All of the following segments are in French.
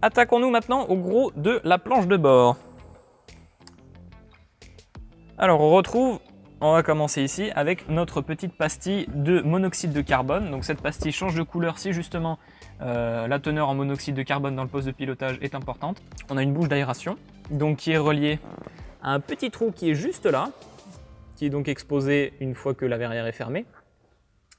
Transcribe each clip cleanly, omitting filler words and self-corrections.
Attaquons-nous maintenant au gros de la planche de bord. Alors on va commencer ici avec notre petite pastille de monoxyde de carbone. Donc cette pastille change de couleur si justement la teneur en monoxyde de carbone dans le poste de pilotage est importante. On a une bouche d'aération donc qui est reliée à un petit trou qui est juste là, qui est donc exposé une fois que la verrière est fermée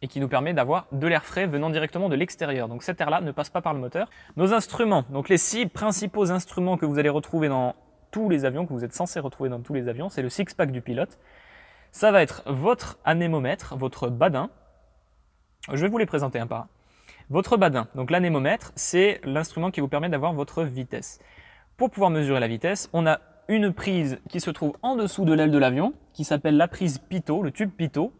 et qui nous permet d'avoir de l'air frais venant directement de l'extérieur. Donc cet air-là ne passe pas par le moteur. Nos instruments, donc les 6 principaux instruments que vous allez retrouver dans tous les avions, que vous êtes censé retrouver dans tous les avions, c'est le six-pack du pilote. Ça va être votre anémomètre, votre badin. Je vais vous les présenter un par un. Votre badin, donc l'anémomètre, c'est l'instrument qui vous permet d'avoir votre vitesse. Pour pouvoir mesurer la vitesse, on a une prise qui se trouve en dessous de l'aile de l'avion, qui s'appelle la prise pitot, le tube pitot,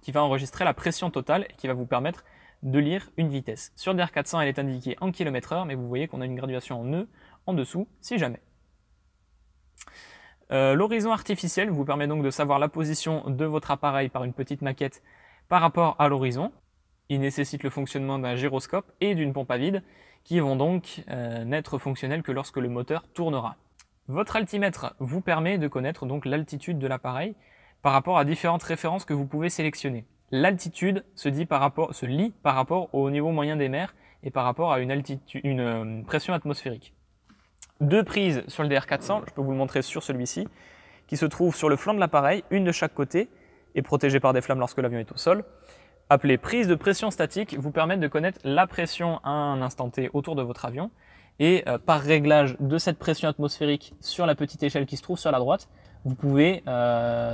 qui va enregistrer la pression totale et qui va vous permettre de lire une vitesse. Sur le DR400, elle est indiquée en km/h, mais vous voyez qu'on a une graduation en nœuds en dessous, si jamais. L'horizon artificiel vous permet donc de savoir la position de votre appareil par une petite maquette par rapport à l'horizon. Il nécessite le fonctionnement d'un gyroscope et d'une pompe à vide qui vont donc n'être fonctionnels que lorsque le moteur tournera. Votre altimètre vous permet de connaître donc l'altitude de l'appareil par rapport à différentes références que vous pouvez sélectionner. L'altitude se lit par rapport au niveau moyen des mers et par rapport à une pression atmosphérique. 2 prises sur le DR400, je peux vous le montrer sur celui-ci, qui se trouve sur le flanc de l'appareil, une de chaque côté, et protégée par des flammes lorsque l'avion est au sol, appelées prises de pression statique, vous permettent de connaître la pression à un instant T autour de votre avion, et par réglage de cette pression atmosphérique sur la petite échelle qui se trouve sur la droite, vous pouvez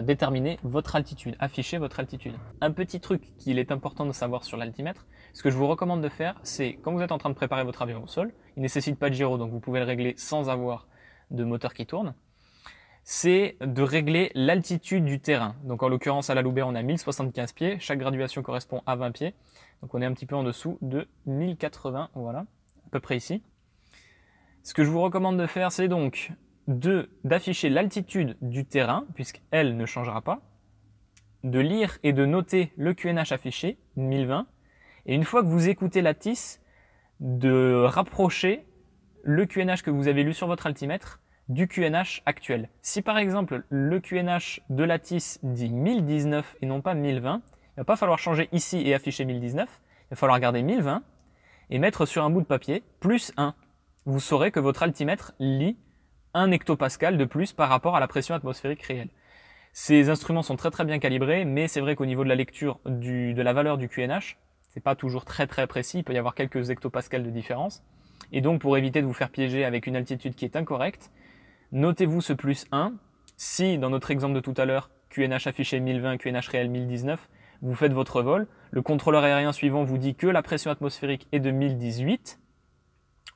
déterminer votre altitude, afficher votre altitude. Un petit truc qu'il est important de savoir sur l'altimètre, ce que je vous recommande de faire, c'est quand vous êtes en train de préparer votre avion au sol, il ne nécessite pas de gyro, donc vous pouvez le régler sans avoir de moteur qui tourne, c'est de régler l'altitude du terrain. Donc en l'occurrence à la Loubet, on a 1075 pieds, chaque graduation correspond à 20 pieds, donc on est un petit peu en dessous de 1080, voilà, à peu près ici. Ce que je vous recommande de faire, c'est donc d'afficher l'altitude du terrain, puisqu'elle ne changera pas, de lire et de noter le QNH affiché, 1020, et une fois que vous écoutez la TIS, de rapprocher le QNH que vous avez lu sur votre altimètre du QNH actuel. Si par exemple le QNH de la TIS dit 1019 et non pas 1020, il ne va pas falloir changer ici et afficher 1019, il va falloir garder 1020 et mettre sur un bout de papier plus 1. Vous saurez que votre altimètre lit 1 hectopascal de plus par rapport à la pression atmosphérique réelle. Ces instruments sont très bien calibrés, mais c'est vrai qu'au niveau de la lecture de la valeur du QNH, c'est pas toujours très précis, il peut y avoir quelques hectopascals de différence. Et donc pour éviter de vous faire piéger avec une altitude qui est incorrecte, notez-vous ce plus 1. Si dans notre exemple de tout à l'heure, QNH affiché 1020, QNH réel 1019, vous faites votre vol, le contrôleur aérien suivant vous dit que la pression atmosphérique est de 1018,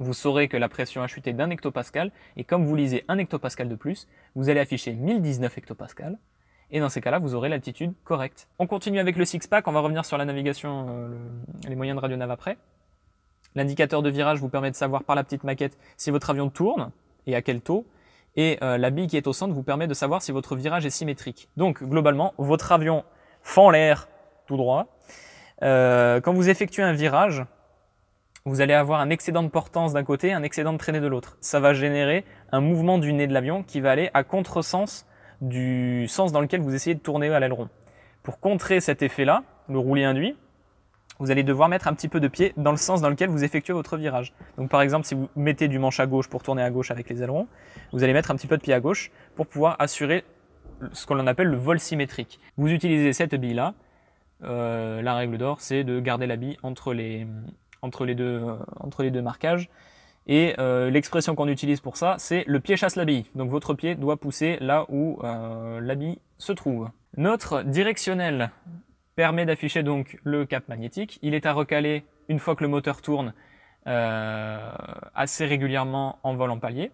vous saurez que la pression a chuté d'1 hectopascal, et comme vous lisez 1 hectopascal de plus, vous allez afficher 1019 hectopascal, et dans ces cas-là, vous aurez l'altitude correcte. On continue avec le six-pack, on va revenir sur la navigation, les moyens de radionav après. L'indicateur de virage vous permet de savoir par la petite maquette si votre avion tourne, et à quel taux, et la bille qui est au centre vous permet de savoir si votre virage est symétrique. Donc globalement, votre avion fend l'air tout droit. Quand vous effectuez un virage, vous allez avoir un excédent de portance d'un côté, un excédent de traînée de l'autre. Ça va générer un mouvement du nez de l'avion qui va aller à contresens du sens dans lequel vous essayez de tourner à l'aileron. Pour contrer cet effet-là, le roulis induit, vous allez devoir mettre un petit peu de pied dans le sens dans lequel vous effectuez votre virage. Donc par exemple, si vous mettez du manche à gauche pour tourner à gauche avec les ailerons, vous allez mettre un petit peu de pied à gauche pour pouvoir assurer ce qu'on appelle le vol symétrique. Vous utilisez cette bille-là. La règle d'or, c'est de garder la bille entre les deux marquages. Et l'expression qu'on utilise pour ça, c'est le pied chasse la bille. Donc votre pied doit pousser là où la bille se trouve. Notre directionnel permet d'afficher donc le cap magnétique. Il est à recaler une fois que le moteur tourne assez régulièrement en vol en palier.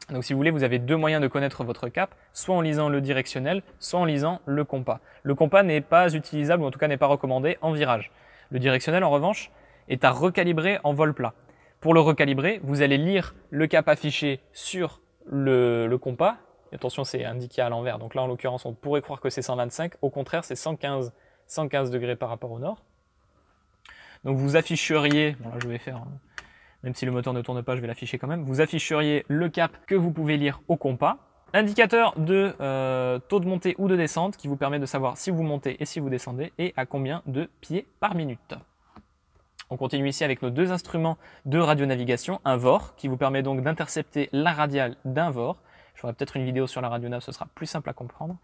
Donc si vous voulez, vous avez 2 moyens de connaître votre cap, soit en lisant le directionnel, soit en lisant le compas. Le compas n'est pas utilisable, ou en tout cas n'est pas recommandé en virage. Le directionnel, en revanche, est à recalibrer en vol plat. Pour le recalibrer, vous allez lire le cap affiché sur le compas. Attention, c'est indiqué à l'envers. Donc là, en l'occurrence, on pourrait croire que c'est 125. Au contraire, c'est 115 degrés par rapport au nord. Donc vous afficheriez, bon là je vais faire même si le moteur ne tourne pas, je vais l'afficher quand même. Vous afficheriez le cap que vous pouvez lire au compas. Indicateur de taux de montée ou de descente qui vous permet de savoir si vous montez et si vous descendez et à combien de pieds par minute. On continue ici avec nos deux instruments de radionavigation, un VOR qui vous permet donc d'intercepter la radiale d'un VOR. Je ferai peut-être une vidéo sur la radionav, ce sera plus simple à comprendre.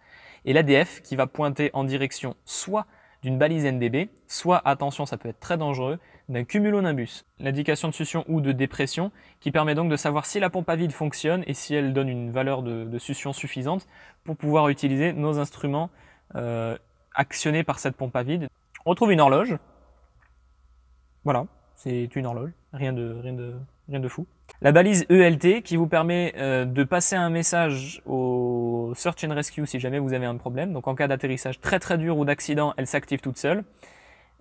Et l'ADF qui va pointer en direction soit d'une balise NDB, soit, attention, ça peut être très dangereux, d'un cumulonimbus. L'indication de succion ou de dépression qui permet donc de savoir si la pompe à vide fonctionne et si elle donne une valeur de succion suffisante pour pouvoir utiliser nos instruments actionnés par cette pompe à vide. On retrouve une horloge. Voilà, c'est une horloge, rien de fou. La balise ELT qui vous permet de passer un message au Search and Rescue si jamais vous avez un problème. Donc en cas d'atterrissage très dur ou d'accident, elle s'active toute seule.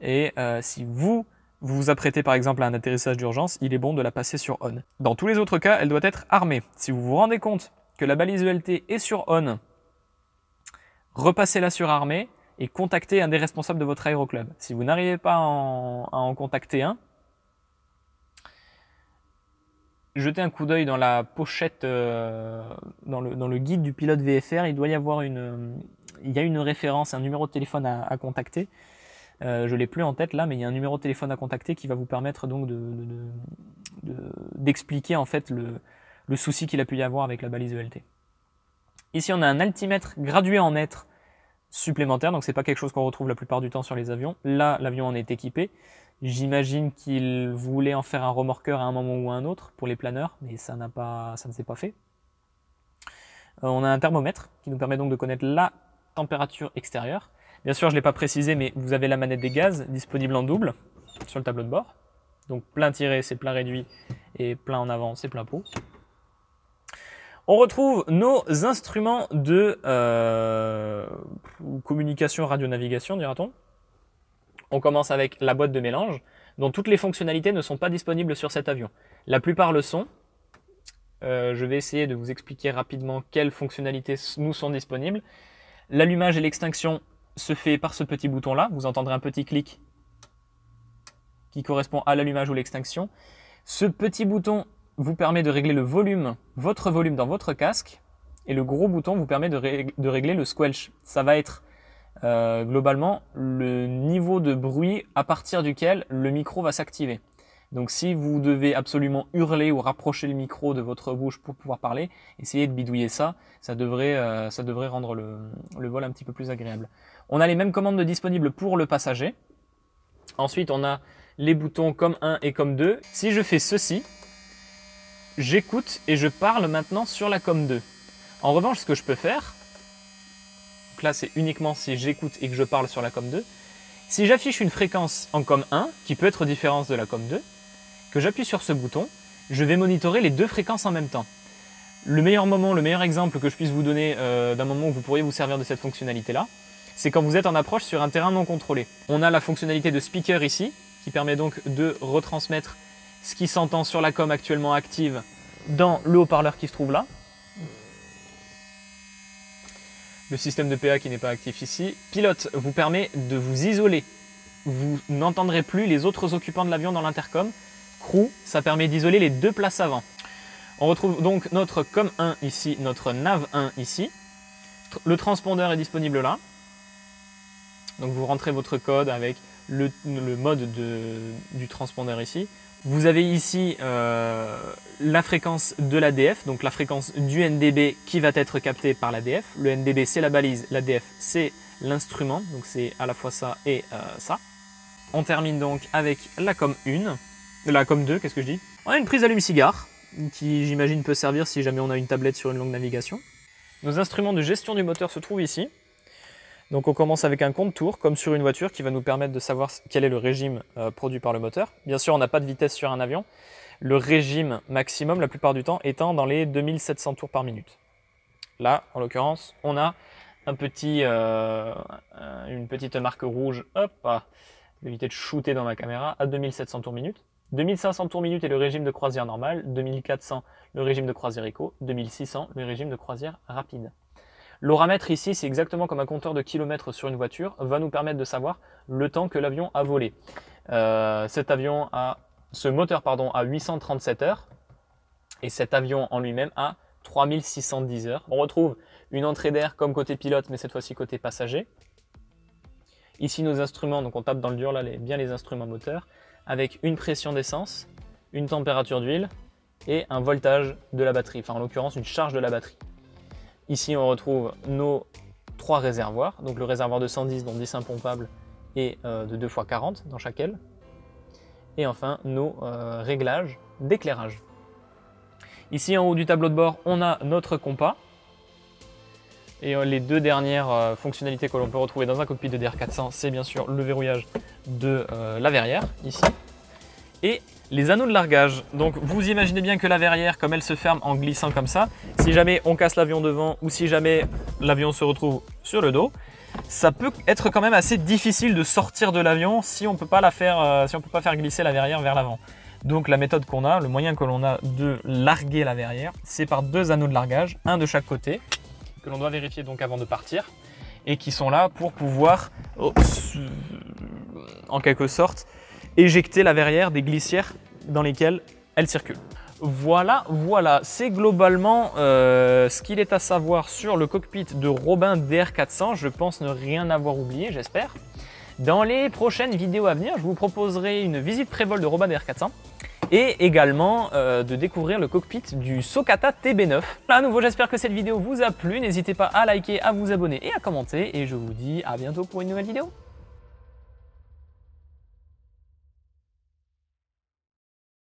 Et si vous vous apprêtez par exemple à un atterrissage d'urgence, il est bon de la passer sur ON. Dans tous les autres cas, elle doit être armée. Si vous vous rendez compte que la balise ELT est sur ON, repassez-la sur armée et contactez un des responsables de votre aéroclub. Si vous n'arrivez pas à en contacter un, jetez un coup d'œil dans la pochette, dans le guide du pilote VFR, il doit y avoir une référence, un numéro de téléphone à contacter. Je ne l'ai plus en tête là, mais il y a un numéro de téléphone à contacter qui va vous permettre donc d'expliquer en fait le souci qu'il a pu y avoir avec la balise ELT. Ici on a un altimètre gradué en mètres supplémentaire, donc c'est pas quelque chose qu'on retrouve la plupart du temps sur les avions. Là, l'avion en est équipé. J'imagine qu'il voulait en faire un remorqueur à un moment ou à un autre pour les planeurs, mais ça ne s'est pas fait. On a un thermomètre qui nous permet donc de connaître la température extérieure. Bien sûr, je ne l'ai pas précisé, mais vous avez la manette des gaz disponible en double sur le tableau de bord. Donc plein tiré, c'est plein réduit, et plein en avant, c'est plein pot. On retrouve nos instruments de communication, radionavigation, dira-t-on. On commence avec la boîte de mélange, dont toutes les fonctionnalités ne sont pas disponibles sur cet avion. La plupart le sont. Je vais essayer de vous expliquer rapidement quelles fonctionnalités nous sont disponibles. L'allumage et l'extinction se fait par ce petit bouton-là. Vous entendrez un petit clic qui correspond à l'allumage ou l'extinction. Ce petit bouton vous permet de régler le volume, votre volume dans votre casque, et le gros bouton vous permet de régler le squelch. Ça va être globalement le niveau de bruit à partir duquel le micro va s'activer. Donc si vous devez absolument hurler ou rapprocher le micro de votre bouche pour pouvoir parler, essayez de bidouiller ça, ça devrait rendre le vol un petit peu plus agréable. On a les mêmes commandes disponibles pour le passager. Ensuite on a les boutons comme 1 et comme 2. Si je fais ceci, j'écoute et je parle maintenant sur la com 2. En revanche, ce que je peux faire, donc là c'est uniquement si j'écoute et que je parle sur la com 2, si j'affiche une fréquence en com 1, qui peut être différente de la com 2, que j'appuie sur ce bouton, je vais monitorer les deux fréquences en même temps. Le meilleur exemple que je puisse vous donner d'un moment où vous pourriez vous servir de cette fonctionnalité-là, c'est quand vous êtes en approche sur un terrain non contrôlé. On a la fonctionnalité de speaker ici, qui permet donc de retransmettre ce qui s'entend sur la com actuellement active dans le haut-parleur qui se trouve là. Le système de PA qui n'est pas actif ici. Pilote vous permet de vous isoler. Vous n'entendrez plus les autres occupants de l'avion dans l'intercom. Crew, ça permet d'isoler les deux places avant. On retrouve donc notre com 1 ici, notre nav 1 ici. Le transpondeur est disponible là. Donc vous rentrez votre code avec le mode du transpondeur ici. Vous avez ici la fréquence de l'ADF, donc la fréquence du NDB qui va être captée par l'ADF. Le NDB c'est la balise, l'ADF c'est l'instrument, donc c'est à la fois ça et ça. On termine donc avec la com 1, la com 2, qu'est-ce que je dis? On a une prise allume-cigare, qui j'imagine peut servir si jamais on a une tablette sur une longue navigation. Nos instruments de gestion du moteur se trouvent ici. Donc on commence avec un compte tour, comme sur une voiture, qui va nous permettre de savoir quel est le régime produit par le moteur. Bien sûr, on n'a pas de vitesse sur un avion. Le régime maximum, la plupart du temps, étant dans les 2700 tours par minute. Là, en l'occurrence, on a une petite marque rouge, hop, je vais éviter de shooter dans ma caméra, à 2700 tours minute. 2500 tours minute est le régime de croisière normal, 2400 le régime de croisière éco, 2600 le régime de croisière rapide. L'oramètre ici, c'est exactement comme un compteur de kilomètres sur une voiture, va nous permettre de savoir le temps que l'avion a volé. Cet avion a ce moteur pardon, a 837 heures et cet avion en lui-même a 3610 heures. On retrouve une entrée d'air comme côté pilote, mais cette fois-ci côté passager. Ici nos instruments, donc on tape dans le dur là, bien les instruments moteurs, avec une pression d'essence, une température d'huile et un voltage de la batterie, enfin en l'occurrence une charge de la batterie. Ici on retrouve nos 3 réservoirs, donc le réservoir de 110 dont 10 impompables et de 2 x 40 dans chaque aile. Et enfin nos réglages d'éclairage. Ici en haut du tableau de bord, on a notre compas. Et les deux dernières fonctionnalités que l'on peut retrouver dans un cockpit de DR400, c'est bien sûr le verrouillage de la verrière, ici, et les anneaux de largage. Donc vous imaginez bien que la verrière, comme elle se ferme en glissant comme ça, si jamais on casse l'avion devant ou si jamais l'avion se retrouve sur le dos, ça peut être quand même assez difficile de sortir de l'avion si on peut pas faire glisser la verrière vers l'avant. Donc la méthode qu'on a, le moyen que l'on a de larguer la verrière, c'est par 2 anneaux de largage, un de chaque côté, que l'on doit vérifier donc avant de partir, et qui sont là pour pouvoir, en quelque sorte, éjecter la verrière des glissières dans lesquelles elle circule. Voilà, c'est globalement ce qu'il est à savoir sur le cockpit de Robin DR400. Je pense ne rien avoir oublié, j'espère. Dans les prochaines vidéos à venir, je vous proposerai une visite pré-vol de Robin DR400 et également de découvrir le cockpit du Socata TB9. À nouveau, j'espère que cette vidéo vous a plu. N'hésitez pas à liker, à vous abonner et à commenter. Et je vous dis à bientôt pour une nouvelle vidéo.